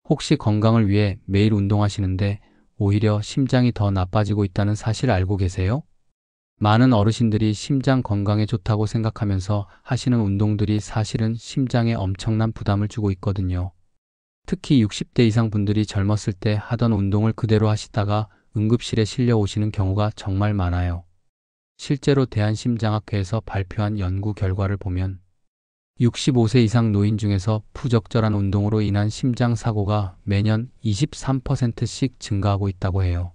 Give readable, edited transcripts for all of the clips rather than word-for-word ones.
혹시 건강을 위해 매일 운동하시는데 오히려 심장이 더 나빠지고 있다는 사실 알고 계세요? 많은 어르신들이 심장 건강에 좋다고 생각하면서 하시는 운동들이 사실은 심장에 엄청난 부담을 주고 있거든요. 특히 60대 이상 분들이 젊었을 때 하던 운동을 그대로 하시다가 응급실에 실려 오시는 경우가 정말 많아요. 실제로 대한심장학회에서 발표한 연구 결과를 보면 65세 이상 노인 중에서 부적절한 운동으로 인한 심장 사고가 매년 23%씩 증가하고 있다고 해요.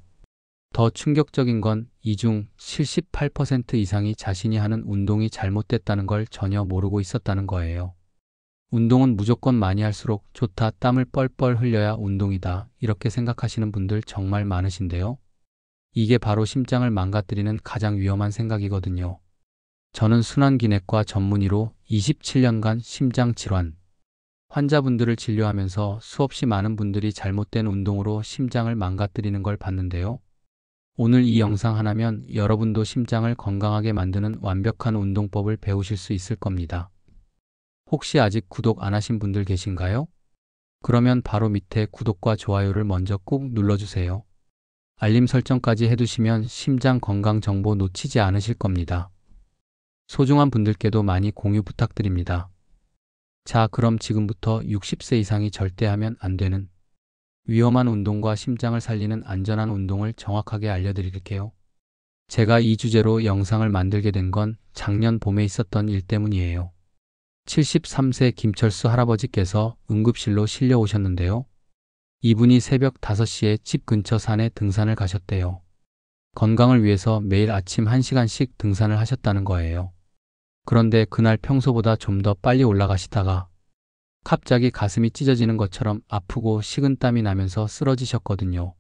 더 충격적인 건 이 중 78% 이상이 자신이 하는 운동이 잘못됐다는 걸 전혀 모르고 있었다는 거예요. 운동은 무조건 많이 할수록 좋다, 땀을 뻘뻘 흘려야 운동이다, 이렇게 생각하시는 분들 정말 많으신데요. 이게 바로 심장을 망가뜨리는 가장 위험한 생각이거든요. 저는 순환기내과 전문의로 27년간 심장질환 환자분들을 진료하면서 수없이 많은 분들이 잘못된 운동으로 심장을 망가뜨리는 걸 봤는데요. 오늘 이 영상 하나면 여러분도 심장을 건강하게 만드는 완벽한 운동법을 배우실 수 있을 겁니다. 혹시 아직 구독 안 하신 분들 계신가요? 그러면 바로 밑에 구독과 좋아요를 먼저 꾹 눌러주세요. 알림 설정까지 해두시면 심장 건강 정보 놓치지 않으실 겁니다. 소중한 분들께도 많이 공유 부탁드립니다. 자, 그럼 지금부터 60세 이상이 절대 하면 안 되는 위험한 운동과 심장을 살리는 안전한 운동을 정확하게 알려드릴게요. 제가 이 주제로 영상을 만들게 된 건 작년 봄에 있었던 일 때문이에요. 73세 김철수 할아버지께서 응급실로 실려 오셨는데요. 이분이 새벽 5시에 집 근처 산에 등산을 가셨대요. 건강을 위해서 매일 아침 1시간씩 등산을 하셨다는 거예요. 그런데 그날 평소보다 좀 더 빨리 올라가시다가 갑자기 가슴이 찢어지는 것처럼 아프고 식은땀이 나면서 쓰러지셨거든요.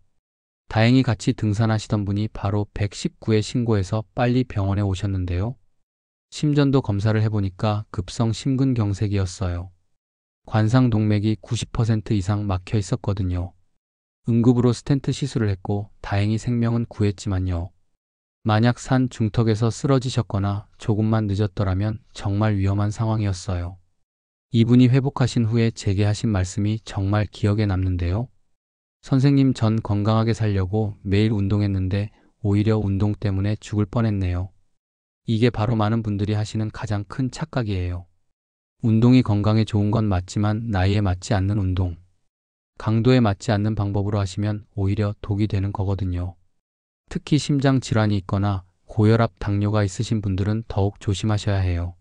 다행히 같이 등산하시던 분이 바로 119에 신고해서 빨리 병원에 오셨는데요. 심전도 검사를 해보니까 급성 심근경색이었어요. 관상동맥이 90% 이상 막혀 있었거든요. 응급으로 스텐트 시술을 했고 다행히 생명은 구했지만요. 만약 산 중턱에서 쓰러지셨거나 조금만 늦었더라면 정말 위험한 상황이었어요. 이분이 회복하신 후에 제게 하신 말씀이 정말 기억에 남는데요. 선생님, 전 건강하게 살려고 매일 운동했는데 오히려 운동 때문에 죽을 뻔했네요. 이게 바로 많은 분들이 하시는 가장 큰 착각이에요. 운동이 건강에 좋은 건 맞지만 나이에 맞지 않는 운동, 강도에 맞지 않는 방법으로 하시면 오히려 독이 되는 거거든요. 특히 심장 질환이 있거나 고혈압, 당뇨가 있으신 분들은 더욱 조심하셔야 해요.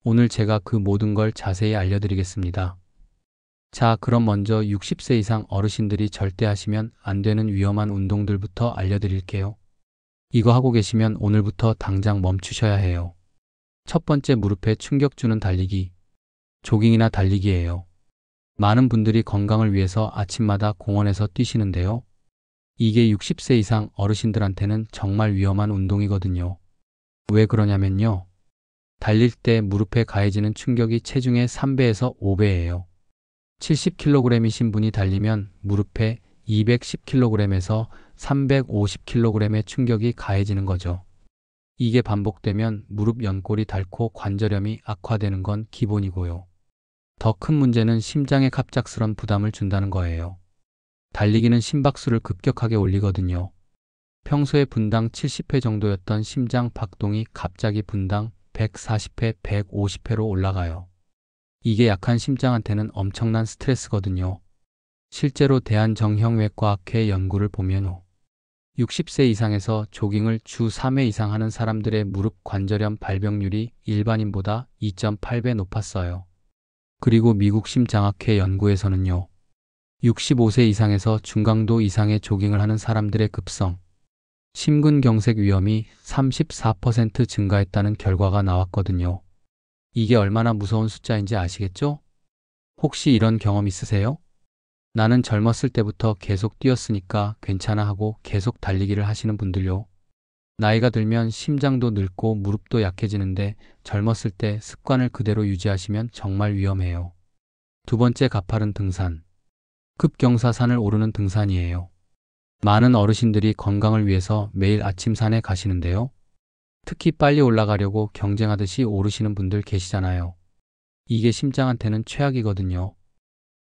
오늘 제가 그 모든 걸 자세히 알려드리겠습니다. 자, 그럼 먼저 60세 이상 어르신들이 절대 하시면 안 되는 위험한 운동들부터 알려드릴게요. 이거 하고 계시면 오늘부터 당장 멈추셔야 해요. 첫 번째, 무릎에 충격 주는 달리기, 조깅이나 달리기예요. 많은 분들이 건강을 위해서 아침마다 공원에서 뛰시는데요. 이게 60세 이상 어르신들한테는 정말 위험한 운동이거든요. 왜 그러냐면요. 달릴 때 무릎에 가해지는 충격이 체중의 3배에서 5배예요. 70kg이신 분이 달리면 무릎에 210kg에서 350kg의 충격이 가해지는 거죠. 이게 반복되면 무릎 연골이 닳고 관절염이 악화되는 건 기본이고요. 더 큰 문제는 심장에 갑작스런 부담을 준다는 거예요. 달리기는 심박수를 급격하게 올리거든요. 평소에 분당 70회 정도였던 심장 박동이 갑자기 분당 140회, 150회로 올라가요. 이게 약한 심장한테는 엄청난 스트레스거든요. 실제로 대한정형외과학회 연구를 보면 60세 이상에서 조깅을 주 3회 이상 하는 사람들의 무릎 관절염 발병률이 일반인보다 2.8배 높았어요. 그리고 미국 심장학회 연구에서는요. 65세 이상에서 중강도 이상의 조깅을 하는 사람들의 급성 심근경색 위험이 34% 증가했다는 결과가 나왔거든요. 이게 얼마나 무서운 숫자인지 아시겠죠? 혹시 이런 경험 있으세요? 나는 젊었을 때부터 계속 뛰었으니까 괜찮아 하고 계속 달리기를 하시는 분들요. 나이가 들면 심장도 늙고 무릎도 약해지는데 젊었을 때 습관을 그대로 유지하시면 정말 위험해요. 두 번째, 가파른 등산. 급경사산을 오르는 등산이에요. 많은 어르신들이 건강을 위해서 매일 아침 산에 가시는데요. 특히 빨리 올라가려고 경쟁하듯이 오르시는 분들 계시잖아요. 이게 심장한테는 최악이거든요.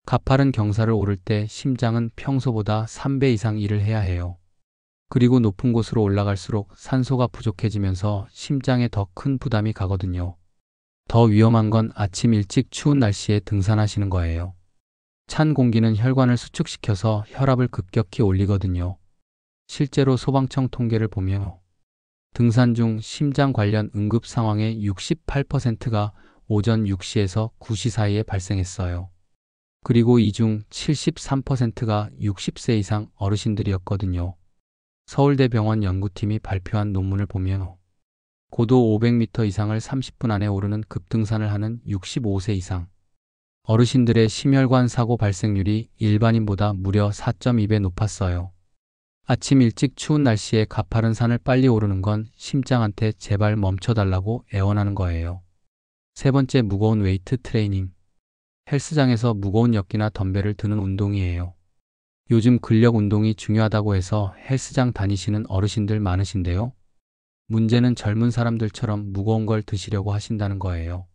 가파른 경사를 오를 때 심장은 평소보다 3배 이상 일을 해야 해요. 그리고 높은 곳으로 올라갈수록 산소가 부족해지면서 심장에 더 큰 부담이 가거든요. 더 위험한 건 아침 일찍 추운 날씨에 등산하시는 거예요. 찬 공기는 혈관을 수축시켜서 혈압을 급격히 올리거든요. 실제로 소방청 통계를 보면 등산 중 심장 관련 응급 상황의 68%가 오전 6시에서 9시 사이에 발생했어요. 그리고 이 중 73%가 60세 이상 어르신들이었거든요. 서울대병원 연구팀이 발표한 논문을 보면 고도 500m 이상을 30분 안에 오르는 급등산을 하는 65세 이상 어르신들의 심혈관 사고 발생률이 일반인보다 무려 4.2배 높았어요. 아침 일찍 추운 날씨에 가파른 산을 빨리 오르는 건 심장한테 제발 멈춰달라고 애원하는 거예요. 세 번째, 무거운 웨이트 트레이닝. 헬스장에서 무거운 역기나 덤벨을 드는 운동이에요. 요즘 근력 운동이 중요하다고 해서 헬스장 다니시는 어르신들 많으신데요. 문제는 젊은 사람들처럼 무거운 걸 드시려고 하신다는 거예요.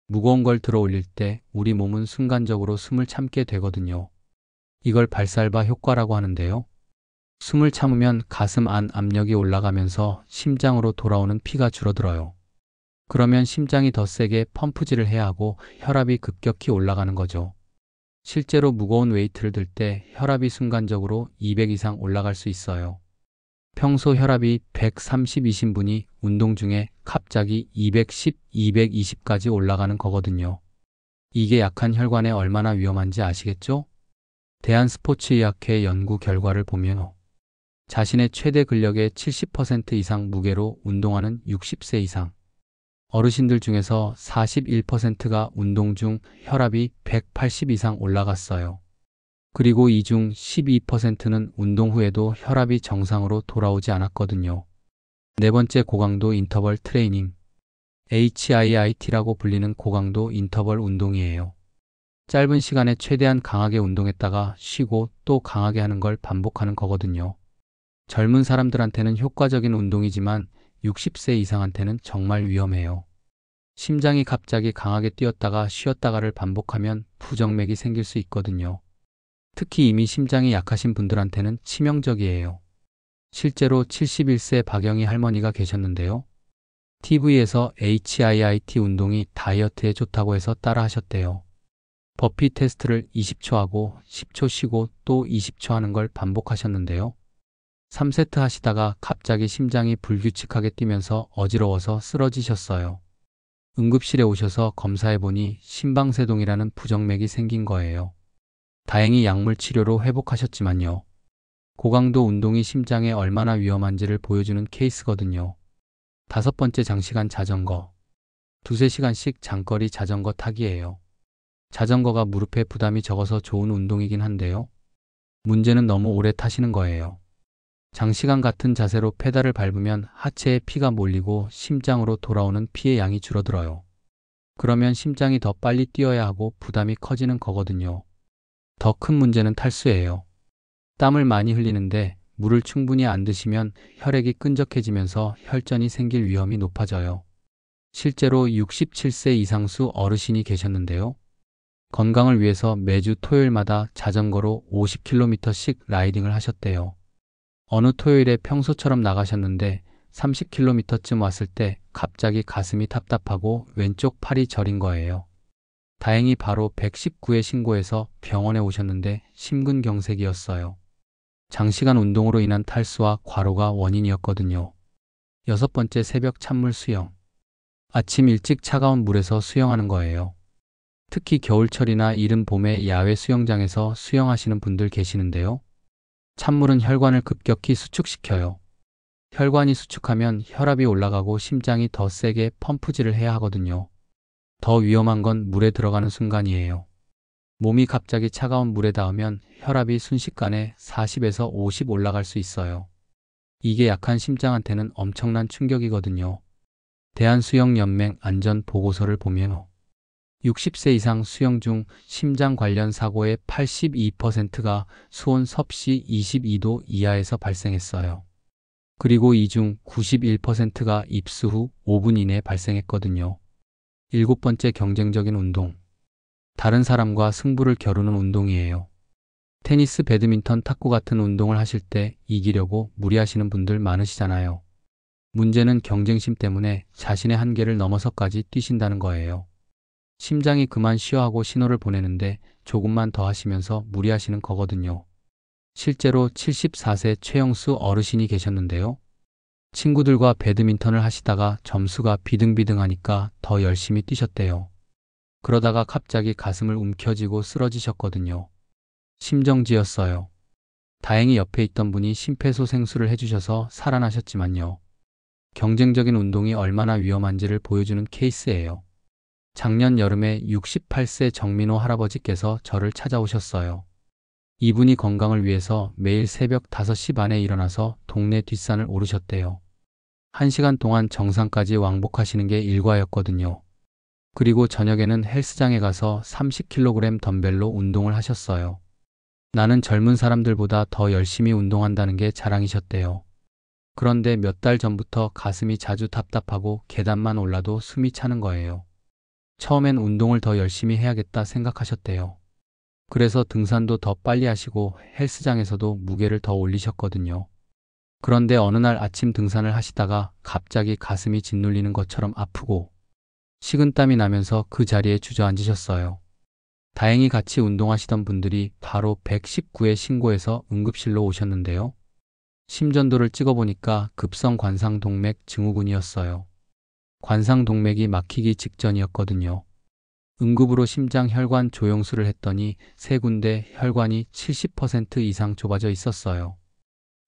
무거운 걸 들어 올릴 때 우리 몸은 순간적으로 숨을 참게 되거든요. 이걸 발살바 효과라고 하는데요. 숨을 참으면 가슴 안 압력이 올라가면서 심장으로 돌아오는 피가 줄어들어요. 그러면 심장이 더 세게 펌프질을 해야 하고 혈압이 급격히 올라가는 거죠. 실제로 무거운 웨이트를 들 때 혈압이 순간적으로 200 이상 올라갈 수 있어요. 평소 혈압이 130이신 분이 운동 중에 갑자기 210, 220까지 올라가는 거거든요. 이게 약한 혈관에 얼마나 위험한지 아시겠죠? 대한스포츠의학회 연구 결과를 보면 자신의 최대 근력의 70% 이상 무게로 운동하는 60세 이상 어르신들 중에서 41%가 운동 중 혈압이 180 이상 올라갔어요. 그리고 이 중 12%는 운동 후에도 혈압이 정상으로 돌아오지 않았거든요. 네 번째, 고강도 인터벌 트레이닝. HIIT라고 불리는 고강도 인터벌 운동이에요. 짧은 시간에 최대한 강하게 운동했다가 쉬고 또 강하게 하는 걸 반복하는 거거든요. 젊은 사람들한테는 효과적인 운동이지만 60세 이상한테는 정말 위험해요. 심장이 갑자기 강하게 뛰었다가 쉬었다가를 반복하면 부정맥이 생길 수 있거든요. 특히 이미 심장이 약하신 분들한테는 치명적이에요. 실제로 71세 박영희 할머니가 계셨는데요. TV에서 HIIT 운동이 다이어트에 좋다고 해서 따라 하셨대요. 버피 테스트를 20초 하고 10초 쉬고 또 20초 하는 걸 반복하셨는데요. 3세트 하시다가 갑자기 심장이 불규칙하게 뛰면서 어지러워서 쓰러지셨어요. 응급실에 오셔서 검사해보니 심방세동이라는 부정맥이 생긴 거예요. 다행히 약물 치료로 회복하셨지만요. 고강도 운동이 심장에 얼마나 위험한지를 보여주는 케이스거든요. 다섯 번째, 장시간 자전거. 두세 시간씩 장거리 자전거 타기예요. 자전거가 무릎에 부담이 적어서 좋은 운동이긴 한데요. 문제는 너무 오래 타시는 거예요. 장시간 같은 자세로 페달을 밟으면 하체에 피가 몰리고 심장으로 돌아오는 피의 양이 줄어들어요. 그러면 심장이 더 빨리 뛰어야 하고 부담이 커지는 거거든요. 더 큰 문제는 탈수예요. 땀을 많이 흘리는데 물을 충분히 안 드시면 혈액이 끈적해지면서 혈전이 생길 위험이 높아져요. 실제로 67세 이상수 어르신이 계셨는데요. 건강을 위해서 매주 토요일마다 자전거로 50km씩 라이딩을 하셨대요. 어느 토요일에 평소처럼 나가셨는데 30km쯤 왔을 때 갑자기 가슴이 답답하고 왼쪽 팔이 저린 거예요. 다행히 바로 119에 신고해서 병원에 오셨는데 심근경색이었어요. 장시간 운동으로 인한 탈수와 과로가 원인이었거든요. 여섯 번째, 새벽 찬물 수영. 아침 일찍 차가운 물에서 수영하는 거예요. 특히 겨울철이나 이른 봄에 야외 수영장에서 수영하시는 분들 계시는데요. 찬물은 혈관을 급격히 수축시켜요. 혈관이 수축하면 혈압이 올라가고 심장이 더 세게 펌프질을 해야 하거든요. 더 위험한 건 물에 들어가는 순간이에요. 몸이 갑자기 차가운 물에 닿으면 혈압이 순식간에 40에서 50 올라갈 수 있어요. 이게 약한 심장한테는 엄청난 충격이거든요. 대한수영연맹 안전보고서를 보면 60세 이상 수영 중 심장 관련 사고의 82%가 수온 섭씨 22도 이하에서 발생했어요. 그리고 이 중 91%가 입수 후 5분 이내에 발생했거든요. 일곱 번째, 경쟁적인 운동. 다른 사람과 승부를 겨루는 운동이에요. 테니스, 배드민턴, 탁구 같은 운동을 하실 때 이기려고 무리하시는 분들 많으시잖아요. 문제는 경쟁심 때문에 자신의 한계를 넘어서까지 뛰신다는 거예요. 심장이 그만 쉬어 하고 신호를 보내는데 조금만 더 하시면서 무리하시는 거거든요. 실제로 74세 최영수 어르신이 계셨는데요. 친구들과 배드민턴을 하시다가 점수가 비등비등하니까 더 열심히 뛰셨대요. 그러다가 갑자기 가슴을 움켜쥐고 쓰러지셨거든요. 심정지였어요. 다행히 옆에 있던 분이 심폐소생술을 해주셔서 살아나셨지만요. 경쟁적인 운동이 얼마나 위험한지를 보여주는 케이스예요. 작년 여름에 68세 정민호 할아버지께서 저를 찾아오셨어요. 이분이 건강을 위해서 매일 새벽 5시 반에 일어나서 동네 뒷산을 오르셨대요. 1시간 동안 정상까지 왕복하시는 게 일과였거든요. 그리고 저녁에는 헬스장에 가서 30kg 덤벨로 운동을 하셨어요. 나는 젊은 사람들보다 더 열심히 운동한다는 게 자랑이셨대요. 그런데 몇 달 전부터 가슴이 자주 답답하고 계단만 올라도 숨이 차는 거예요. 처음엔 운동을 더 열심히 해야겠다 생각하셨대요. 그래서 등산도 더 빨리 하시고 헬스장에서도 무게를 더 올리셨거든요. 그런데 어느 날 아침 등산을 하시다가 갑자기 가슴이 짓눌리는 것처럼 아프고 식은땀이 나면서 그 자리에 주저앉으셨어요. 다행히 같이 운동하시던 분들이 바로 119에 신고해서 응급실로 오셨는데요. 심전도를 찍어보니까 급성 관상동맥 증후군이었어요. 관상동맥이 막히기 직전이었거든요. 응급으로 심장 혈관 조영술을 했더니 세 군데 혈관이 70% 이상 좁아져 있었어요.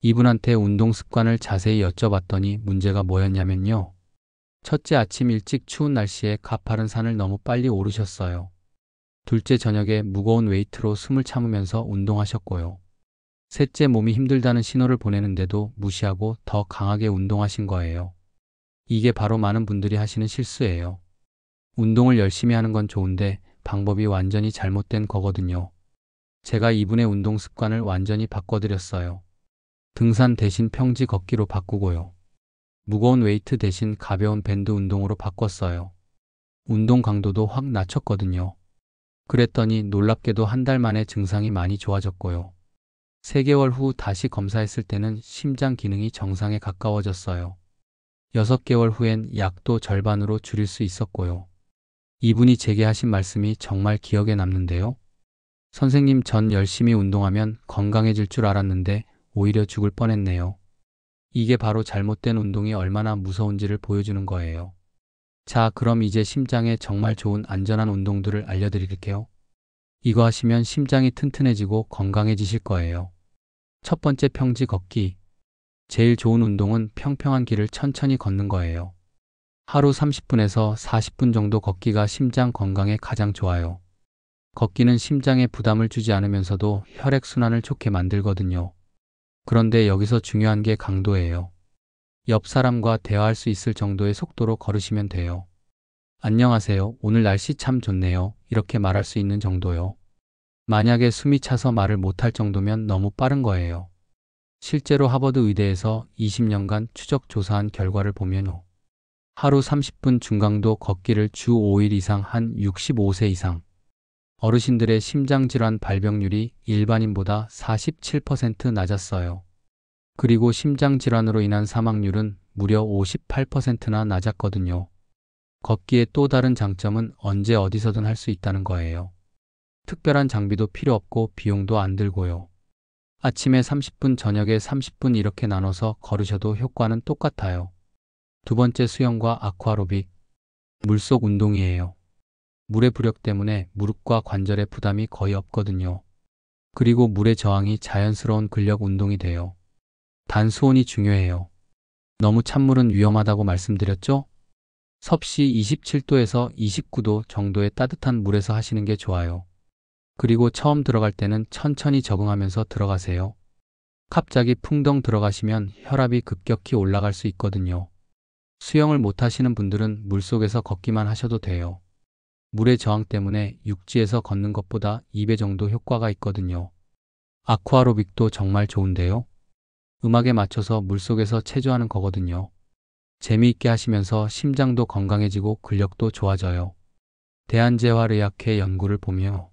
이분한테 운동 습관을 자세히 여쭤봤더니 문제가 뭐였냐면요. 첫째, 아침 일찍 추운 날씨에 가파른 산을 너무 빨리 오르셨어요. 둘째, 저녁에 무거운 웨이트로 숨을 참으면서 운동하셨고요. 셋째, 몸이 힘들다는 신호를 보내는데도 무시하고 더 강하게 운동하신 거예요. 이게 바로 많은 분들이 하시는 실수예요. 운동을 열심히 하는 건 좋은데 방법이 완전히 잘못된 거거든요. 제가 이분의 운동 습관을 완전히 바꿔드렸어요. 등산 대신 평지 걷기로 바꾸고요. 무거운 웨이트 대신 가벼운 밴드 운동으로 바꿨어요. 운동 강도도 확 낮췄거든요. 그랬더니 놀랍게도 한 달 만에 증상이 많이 좋아졌고요. 3개월 후 다시 검사했을 때는 심장 기능이 정상에 가까워졌어요. 6개월 후엔 약도 절반으로 줄일 수 있었고요. 이분이 제게 하신 말씀이 정말 기억에 남는데요. 선생님, 전 열심히 운동하면 건강해질 줄 알았는데 오히려 죽을 뻔했네요. 이게 바로 잘못된 운동이 얼마나 무서운지를 보여주는 거예요. 자, 그럼 이제 심장에 정말 좋은 안전한 운동들을 알려드릴게요. 이거 하시면 심장이 튼튼해지고 건강해지실 거예요. 첫 번째, 평지 걷기. 제일 좋은 운동은 평평한 길을 천천히 걷는 거예요. 하루 30분에서 40분 정도 걷기가 심장 건강에 가장 좋아요. 걷기는 심장에 부담을 주지 않으면서도 혈액순환을 좋게 만들거든요. 그런데 여기서 중요한 게 강도예요. 옆 사람과 대화할 수 있을 정도의 속도로 걸으시면 돼요. 안녕하세요. 오늘 날씨 참 좋네요. 이렇게 말할 수 있는 정도요. 만약에 숨이 차서 말을 못할 정도면 너무 빠른 거예요. 실제로 하버드 의대에서 20년간 추적 조사한 결과를 보면요. 하루 30분 중강도 걷기를 주 5일 이상 한 65세 이상 어르신들의 심장질환 발병률이 일반인보다 47% 낮았어요. 그리고 심장질환으로 인한 사망률은 무려 58%나 낮았거든요. 걷기의 또 다른 장점은 언제 어디서든 할 수 있다는 거예요. 특별한 장비도 필요 없고 비용도 안 들고요. 아침에 30분, 저녁에 30분 이렇게 나눠서 걸으셔도 효과는 똑같아요. 두 번째, 수영과 아쿠아로빅. 물속 운동이에요. 물의 부력 때문에 무릎과 관절에 부담이 거의 없거든요. 그리고 물의 저항이 자연스러운 근력 운동이 돼요. 단 수온이 중요해요. 너무 찬물은 위험하다고 말씀드렸죠? 섭씨 27도에서 29도 정도의 따뜻한 물에서 하시는 게 좋아요. 그리고 처음 들어갈 때는 천천히 적응하면서 들어가세요. 갑자기 풍덩 들어가시면 혈압이 급격히 올라갈 수 있거든요. 수영을 못 하시는 분들은 물속에서 걷기만 하셔도 돼요. 물의 저항 때문에 육지에서 걷는 것보다 2배 정도 효과가 있거든요. 아쿠아로빅도 정말 좋은데요. 음악에 맞춰서 물속에서 체조하는 거거든요. 재미있게 하시면서 심장도 건강해지고 근력도 좋아져요. 대한재활의학회 연구를 보며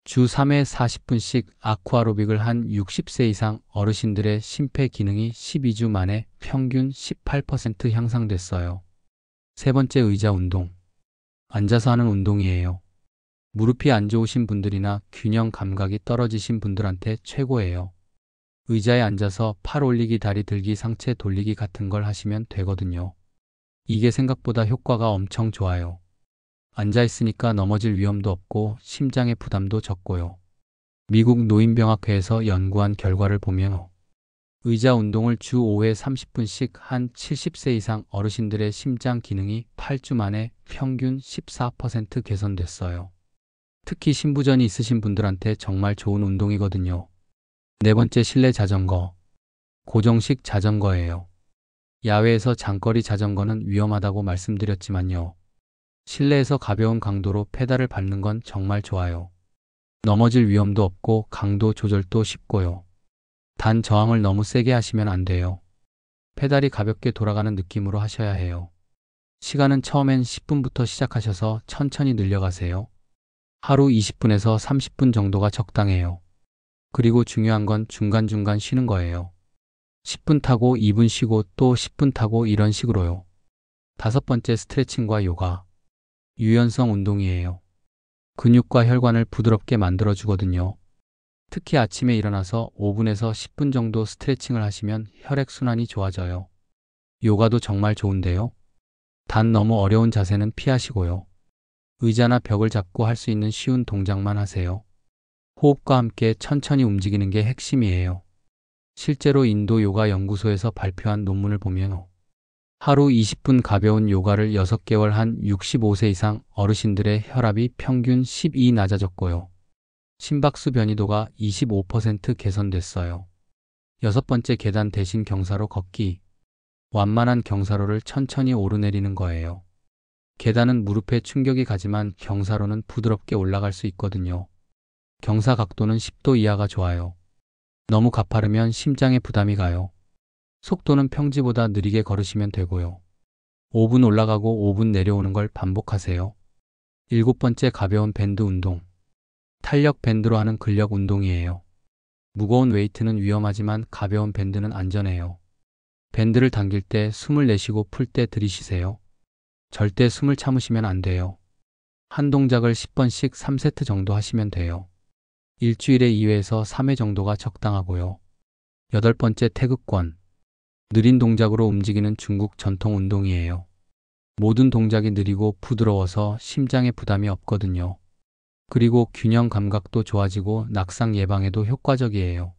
주 3회 40분씩 아쿠아로빅을 한 60세 이상 어르신들의 심폐 기능이 12주 만에 평균 18% 향상됐어요. 세 번째, 의자 운동. 앉아서 하는 운동이에요. 무릎이 안 좋으신 분들이나 균형 감각이 떨어지신 분들한테 최고예요. 의자에 앉아서 팔 올리기, 다리 들기, 상체 돌리기 같은 걸 하시면 되거든요. 이게 생각보다 효과가 엄청 좋아요. 앉아있으니까 넘어질 위험도 없고 심장의 부담도 적고요. 미국 노인병학회에서 연구한 결과를 보면 의자 운동을 주 5회 30분씩 한 70세 이상 어르신들의 심장 기능이 8주 만에 평균 14% 개선됐어요. 특히 신부전이 있으신 분들한테 정말 좋은 운동이거든요. 네 번째, 실내 자전거. 고정식 자전거예요. 야외에서 장거리 자전거는 위험하다고 말씀드렸지만요. 실내에서 가벼운 강도로 페달을 밟는 건 정말 좋아요. 넘어질 위험도 없고 강도 조절도 쉽고요. 단 저항을 너무 세게 하시면 안 돼요. 페달이 가볍게 돌아가는 느낌으로 하셔야 해요. 시간은 처음엔 10분부터 시작하셔서 천천히 늘려가세요. 하루 20분에서 30분 정도가 적당해요. 그리고 중요한 건 중간중간 쉬는 거예요. 10분 타고 2분 쉬고 또 10분 타고 이런 식으로요. 다섯 번째, 스트레칭과 요가. 유연성 운동이에요. 근육과 혈관을 부드럽게 만들어주거든요. 특히 아침에 일어나서 5분에서 10분 정도 스트레칭을 하시면 혈액순환이 좋아져요. 요가도 정말 좋은데요. 단 너무 어려운 자세는 피하시고요. 의자나 벽을 잡고 할 수 있는 쉬운 동작만 하세요. 호흡과 함께 천천히 움직이는 게 핵심이에요. 실제로 인도 요가 연구소에서 발표한 논문을 보면 하루 20분 가벼운 요가를 6개월 한 65세 이상 어르신들의 혈압이 평균 12 낮아졌고요. 심박수 변이도가 25% 개선됐어요. 여섯 번째, 계단 대신 경사로 걷기. 완만한 경사로를 천천히 오르내리는 거예요. 계단은 무릎에 충격이 가지만 경사로는 부드럽게 올라갈 수 있거든요. 경사 각도는 10도 이하가 좋아요. 너무 가파르면 심장에 부담이 가요. 속도는 평지보다 느리게 걸으시면 되고요. 5분 올라가고 5분 내려오는 걸 반복하세요. 일곱 번째, 가벼운 밴드 운동. 탄력 밴드로 하는 근력 운동이에요. 무거운 웨이트는 위험하지만 가벼운 밴드는 안전해요. 밴드를 당길 때 숨을 내쉬고 풀 때 들이쉬세요. 절대 숨을 참으시면 안 돼요. 한 동작을 10번씩 3세트 정도 하시면 돼요. 일주일에 2회에서 3회 정도가 적당하고요. 여덟 번째, 태극권. 느린 동작으로 움직이는 중국 전통 운동이에요. 모든 동작이 느리고 부드러워서 심장에 부담이 없거든요. 그리고 균형 감각도 좋아지고 낙상 예방에도 효과적이에요.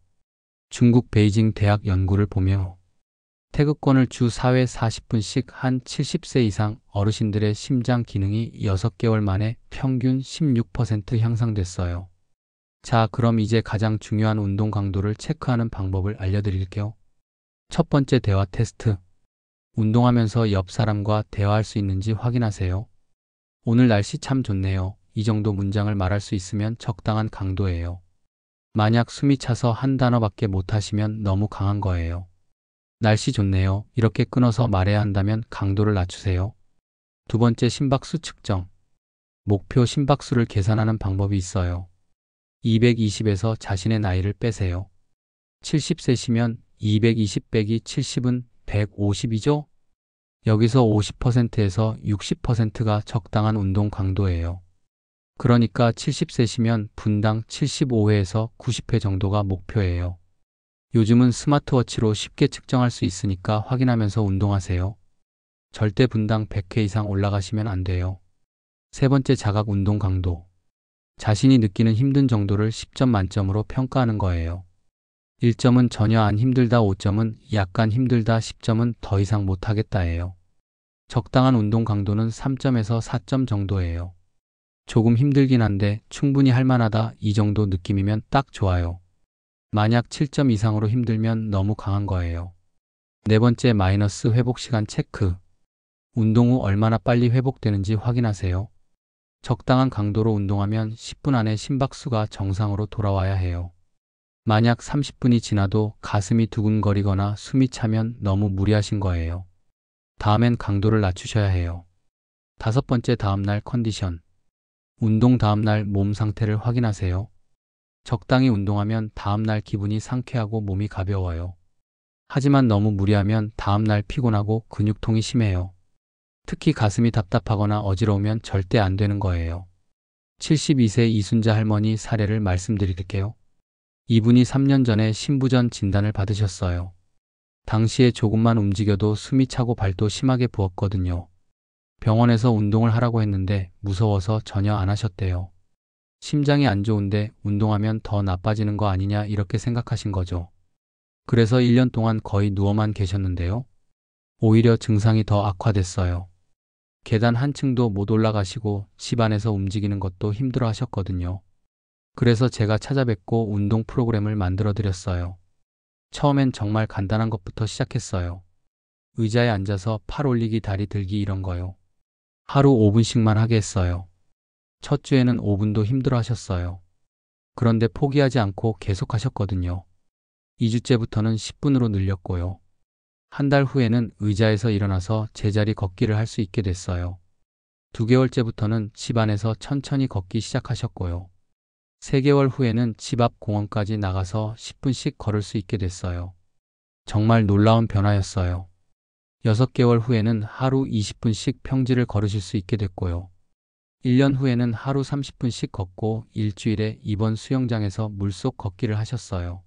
중국 베이징 대학 연구를 보며 태극권을 주 4회 40분씩 한 70세 이상 어르신들의 심장 기능이 6개월 만에 평균 16% 향상됐어요. 자, 그럼 이제 가장 중요한 운동 강도를 체크하는 방법을 알려드릴게요. 첫 번째, 대화 테스트. 운동하면서 옆 사람과 대화할 수 있는지 확인하세요. 오늘 날씨 참 좋네요. 이 정도 문장을 말할 수 있으면 적당한 강도예요. 만약 숨이 차서 한 단어밖에 못 하시면 너무 강한 거예요. 날씨 좋네요. 이렇게 끊어서 말해야 한다면 강도를 낮추세요. 두 번째, 심박수 측정. 목표 심박수를 계산하는 방법이 있어요. 220에서 자신의 나이를 빼세요. 70세시면 220 빼기 70은 150이죠? 여기서 50%에서 60%가 적당한 운동 강도예요. 그러니까 70세시면 분당 75회에서 90회 정도가 목표예요. 요즘은 스마트워치로 쉽게 측정할 수 있으니까 확인하면서 운동하세요. 절대 분당 100회 이상 올라가시면 안 돼요. 세 번째, 자각 운동 강도. 자신이 느끼는 힘든 정도를 10점 만점으로 평가하는 거예요. 1점은 전혀 안 힘들다, 5점은 약간 힘들다, 10점은 더 이상 못하겠다예요. 적당한 운동 강도는 3점에서 4점 정도예요. 조금 힘들긴 한데 충분히 할만하다, 이 정도 느낌이면 딱 좋아요. 만약 7점 이상으로 힘들면 너무 강한 거예요. 네 번째, 마이너스 회복 시간 체크. 운동 후 얼마나 빨리 회복되는지 확인하세요. 적당한 강도로 운동하면 10분 안에 심박수가 정상으로 돌아와야 해요. 만약 30분이 지나도 가슴이 두근거리거나 숨이 차면 너무 무리하신 거예요. 다음엔 강도를 낮추셔야 해요. 다섯 번째, 다음날 컨디션. 운동 다음날 몸 상태를 확인하세요. 적당히 운동하면 다음날 기분이 상쾌하고 몸이 가벼워요. 하지만 너무 무리하면 다음날 피곤하고 근육통이 심해요. 특히 가슴이 답답하거나 어지러우면 절대 안 되는 거예요. 72세 이순자 할머니 사례를 말씀드릴게요. 이분이 3년 전에 신부전 진단을 받으셨어요. 당시에 조금만 움직여도 숨이 차고 발도 심하게 부었거든요. 병원에서 운동을 하라고 했는데 무서워서 전혀 안 하셨대요. 심장이 안 좋은데 운동하면 더 나빠지는 거 아니냐 이렇게 생각하신 거죠. 그래서 1년 동안 거의 누워만 계셨는데요. 오히려 증상이 더 악화됐어요. 계단 한 층도 못 올라가시고 집안에서 움직이는 것도 힘들어 하셨거든요. 그래서 제가 찾아뵙고 운동 프로그램을 만들어 드렸어요. 처음엔 정말 간단한 것부터 시작했어요. 의자에 앉아서 팔 올리기, 다리 들기 이런 거요. 하루 5분씩만 하게 했어요. 첫 주에는 5분도 힘들어 하셨어요. 그런데 포기하지 않고 계속 하셨거든요. 2주째부터는 10분으로 늘렸고요. 한 달 후에는 의자에서 일어나서 제자리 걷기를 할 수 있게 됐어요. 2개월째부터는 집 안에서 천천히 걷기 시작하셨고요. 3개월 후에는 집 앞 공원까지 나가서 10분씩 걸을 수 있게 됐어요. 정말 놀라운 변화였어요. 6개월 후에는 하루 20분씩 평지를 걸으실 수 있게 됐고요. 1년 후에는 하루 30분씩 걷고 일주일에 이번 수영장에서 물속 걷기를 하셨어요.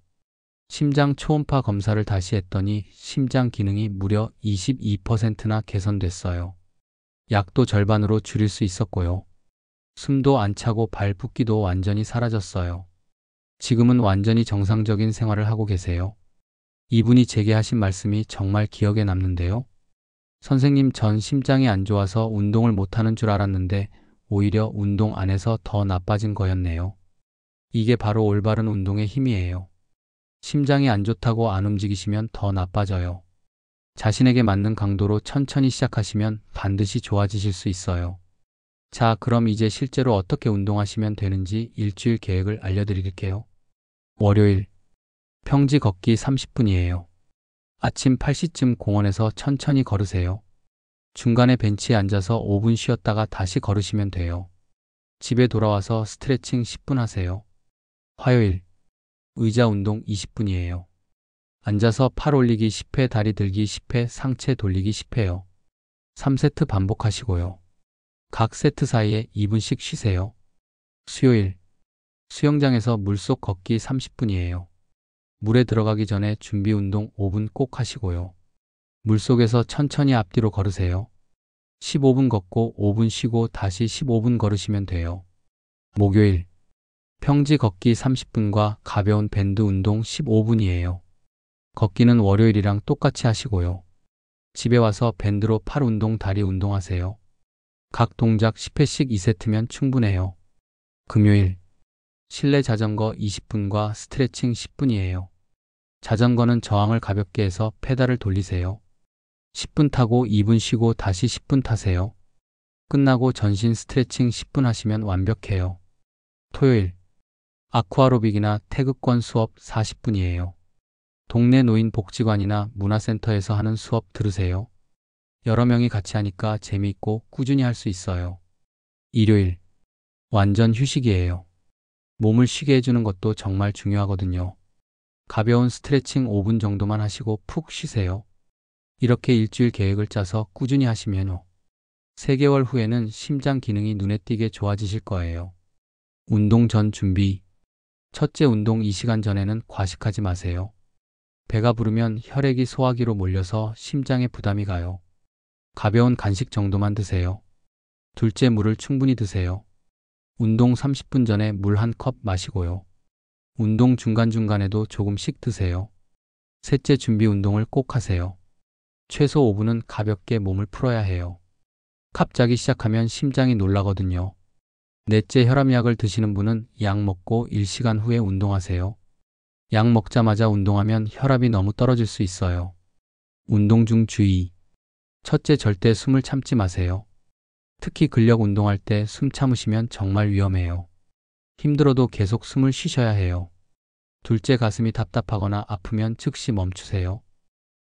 심장 초음파 검사를 다시 했더니 심장 기능이 무려 22%나 개선됐어요. 약도 절반으로 줄일 수 있었고요. 숨도 안 차고 발 붓기도 완전히 사라졌어요. 지금은 완전히 정상적인 생활을 하고 계세요. 이분이 제게 하신 말씀이 정말 기억에 남는데요. 선생님, 전 심장이 안 좋아서 운동을 못하는 줄 알았는데 오히려 운동 안 해서 더 나빠진 거였네요. 이게 바로 올바른 운동의 힘이에요. 심장이 안 좋다고 안 움직이시면 더 나빠져요. 자신에게 맞는 강도로 천천히 시작하시면 반드시 좋아지실 수 있어요. 자, 그럼 이제 실제로 어떻게 운동하시면 되는지 일주일 계획을 알려드릴게요. 월요일, 평지 걷기 30분이에요. 아침 8시쯤 공원에서 천천히 걸으세요. 중간에 벤치에 앉아서 5분 쉬었다가 다시 걸으시면 돼요. 집에 돌아와서 스트레칭 10분 하세요. 화요일, 의자 운동 20분이에요. 앉아서 팔 올리기 10회, 다리 들기 10회, 상체 돌리기 10회요. 3세트 반복하시고요. 각 세트 사이에 2분씩 쉬세요. 수요일, 수영장에서 물속 걷기 30분이에요. 물에 들어가기 전에 준비 운동 5분 꼭 하시고요. 물속에서 천천히 앞뒤로 걸으세요. 15분 걷고 5분 쉬고 다시 15분 걸으시면 돼요. 목요일, 평지 걷기 30분과 가벼운 밴드 운동 15분이에요. 걷기는 월요일이랑 똑같이 하시고요. 집에 와서 밴드로 팔 운동, 다리 운동하세요. 각 동작 10회씩 2세트면 충분해요. 금요일, 실내 자전거 20분과 스트레칭 10분이에요. 자전거는 저항을 가볍게 해서 페달을 돌리세요. 10분 타고 2분 쉬고 다시 10분 타세요. 끝나고 전신 스트레칭 10분 하시면 완벽해요. 토요일, 아쿠아로빅이나 태극권 수업 40분이에요. 동네 노인복지관이나 문화센터에서 하는 수업 들으세요. 여러 명이 같이 하니까 재미있고 꾸준히 할 수 있어요. 일요일, 완전 휴식이에요. 몸을 쉬게 해주는 것도 정말 중요하거든요. 가벼운 스트레칭 5분 정도만 하시고 푹 쉬세요. 이렇게 일주일 계획을 짜서 꾸준히 하시면요. 3개월 후에는 심장 기능이 눈에 띄게 좋아지실 거예요. 운동 전 준비. 첫째, 운동 2시간 전에는 과식하지 마세요. 배가 부르면 혈액이 소화기로 몰려서 심장에 부담이 가요. 가벼운 간식 정도만 드세요. 둘째, 물을 충분히 드세요. 운동 30분 전에 물 한 컵 마시고요. 운동 중간중간에도 조금씩 드세요. 셋째, 준비 운동을 꼭 하세요. 최소 5분은 가볍게 몸을 풀어야 해요. 갑자기 시작하면 심장이 놀라거든요. 넷째, 혈압약을 드시는 분은 약 먹고 1시간 후에 운동하세요. 약 먹자마자 운동하면 혈압이 너무 떨어질 수 있어요. 운동 중 주의. 첫째, 절대 숨을 참지 마세요. 특히 근력 운동할 때 숨 참으시면 정말 위험해요. 힘들어도 계속 숨을 쉬셔야 해요. 둘째, 가슴이 답답하거나 아프면 즉시 멈추세요.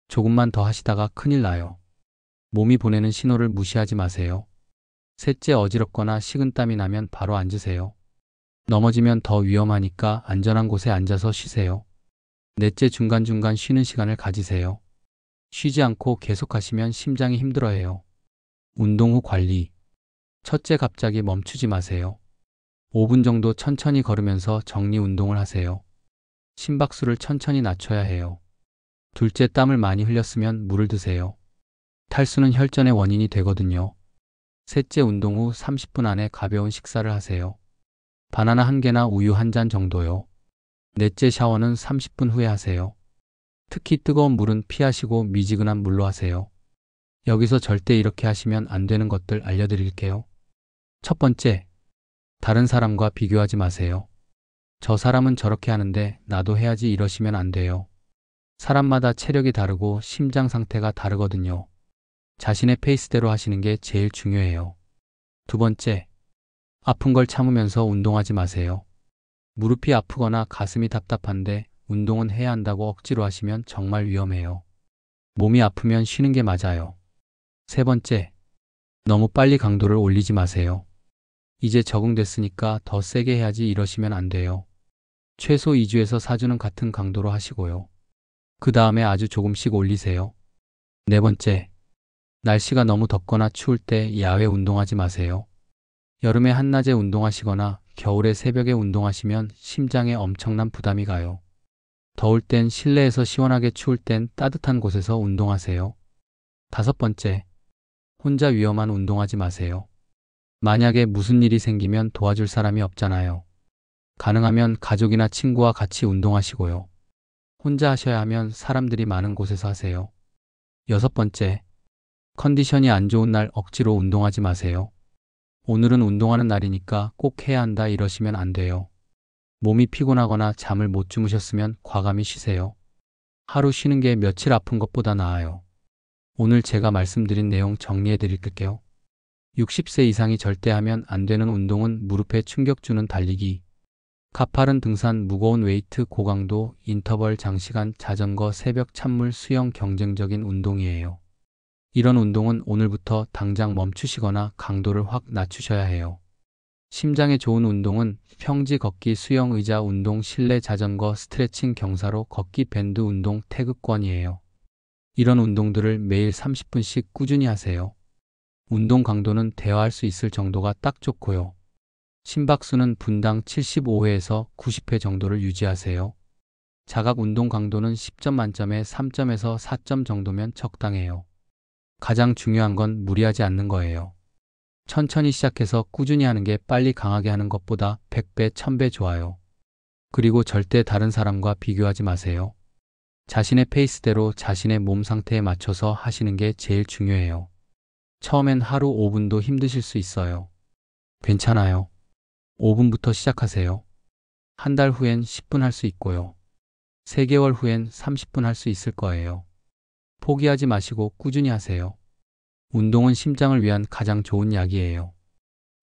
조금만 더 하시다가 큰일 나요. 몸이 보내는 신호를 무시하지 마세요. 셋째, 어지럽거나 식은땀이 나면 바로 앉으세요. 넘어지면 더 위험하니까 안전한 곳에 앉아서 쉬세요. 넷째, 중간중간 쉬는 시간을 가지세요. 쉬지 않고 계속하시면 심장이 힘들어해요. 운동 후 관리. 첫째, 갑자기 멈추지 마세요. 5분 정도 천천히 걸으면서 정리 운동을 하세요. 심박수를 천천히 낮춰야 해요. 둘째, 땀을 많이 흘렸으면 물을 드세요. 탈수는 혈전의 원인이 되거든요. 셋째, 운동 후 30분 안에 가벼운 식사를 하세요. 바나나 1개나 우유 1잔 정도요. 넷째, 샤워는 30분 후에 하세요. 특히 뜨거운 물은 피하시고 미지근한 물로 하세요. 여기서 절대 이렇게 하시면 안 되는 것들 알려드릴게요. 첫 번째, 다른 사람과 비교하지 마세요. 저 사람은 저렇게 하는데 나도 해야지 이러시면 안 돼요. 사람마다 체력이 다르고 심장 상태가 다르거든요. 자신의 페이스대로 하시는 게 제일 중요해요. 두 번째, 아픈 걸 참으면서 운동하지 마세요. 무릎이 아프거나 가슴이 답답한데 운동은 해야 한다고 억지로 하시면 정말 위험해요. 몸이 아프면 쉬는 게 맞아요. 세 번째, 너무 빨리 강도를 올리지 마세요. 이제 적응됐으니까 더 세게 해야지 이러시면 안 돼요. 최소 2주에서 4주는 같은 강도로 하시고요. 그 다음에 아주 조금씩 올리세요. 네 번째, 날씨가 너무 덥거나 추울 때 야외 운동하지 마세요. 여름에 한낮에 운동하시거나 겨울에 새벽에 운동하시면 심장에 엄청난 부담이 가요. 더울 땐 실내에서 시원하게, 추울 땐 따뜻한 곳에서 운동하세요. 다섯 번째, 혼자 위험한 운동하지 마세요. 만약에 무슨 일이 생기면 도와줄 사람이 없잖아요. 가능하면 가족이나 친구와 같이 운동하시고요. 혼자 하셔야 하면 사람들이 많은 곳에서 하세요. 여섯 번째, 컨디션이 안 좋은 날 억지로 운동하지 마세요. 오늘은 운동하는 날이니까 꼭 해야 한다 이러시면 안 돼요. 몸이 피곤하거나 잠을 못 주무셨으면 과감히 쉬세요. 하루 쉬는 게 며칠 아픈 것보다 나아요. 오늘 제가 말씀드린 내용 정리해 드릴게요. 60세 이상이 절대 하면 안 되는 운동은 무릎에 충격 주는 달리기, 가파른 등산, 무거운 웨이트, 고강도, 인터벌, 장시간, 자전거, 새벽 찬물, 수영, 경쟁적인 운동이에요. 이런 운동은 오늘부터 당장 멈추시거나 강도를 확 낮추셔야 해요. 심장에 좋은 운동은 평지 걷기, 수영, 의자 운동, 실내 자전거, 스트레칭, 경사로 걷기, 밴드 운동, 태극권이에요. 이런 운동들을 매일 30분씩 꾸준히 하세요. 운동 강도는 대화할 수 있을 정도가 딱 좋고요. 심박수는 분당 75회에서 90회 정도를 유지하세요. 자각 운동 강도는 10점 만점에 3점에서 4점 정도면 적당해요. 가장 중요한 건 무리하지 않는 거예요. 천천히 시작해서 꾸준히 하는 게 빨리 강하게 하는 것보다 100배, 1000배 좋아요. 그리고 절대 다른 사람과 비교하지 마세요. 자신의 페이스대로 자신의 몸 상태에 맞춰서 하시는 게 제일 중요해요. 처음엔 하루 5분도 힘드실 수 있어요. 괜찮아요. 5분부터 시작하세요. 한 달 후엔 10분 할 수 있고요. 3개월 후엔 30분 할 수 있을 거예요. 포기하지 마시고 꾸준히 하세요. 운동은 심장을 위한 가장 좋은 약이에요.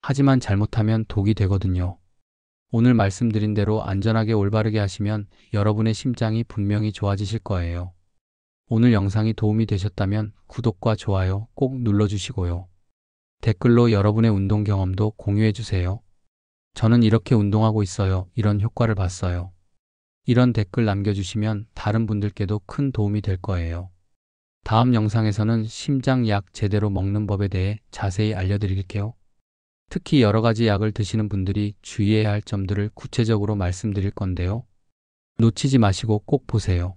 하지만 잘못하면 독이 되거든요. 오늘 말씀드린 대로 안전하게 올바르게 하시면 여러분의 심장이 분명히 좋아지실 거예요. 오늘 영상이 도움이 되셨다면 구독과 좋아요 꼭 눌러주시고요. 댓글로 여러분의 운동 경험도 공유해주세요. 저는 이렇게 운동하고 있어요. 이런 효과를 봤어요. 이런 댓글 남겨주시면 다른 분들께도 큰 도움이 될 거예요. 다음 영상에서는 심장약 제대로 먹는 법에 대해 자세히 알려드릴게요. 특히 여러 가지 약을 드시는 분들이 주의해야 할 점들을 구체적으로 말씀드릴 건데요. 놓치지 마시고 꼭 보세요.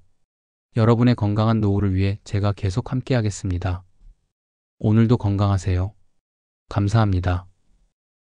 여러분의 건강한 노후를 위해 제가 계속 함께 하겠습니다. 오늘도 건강하세요. 감사합니다.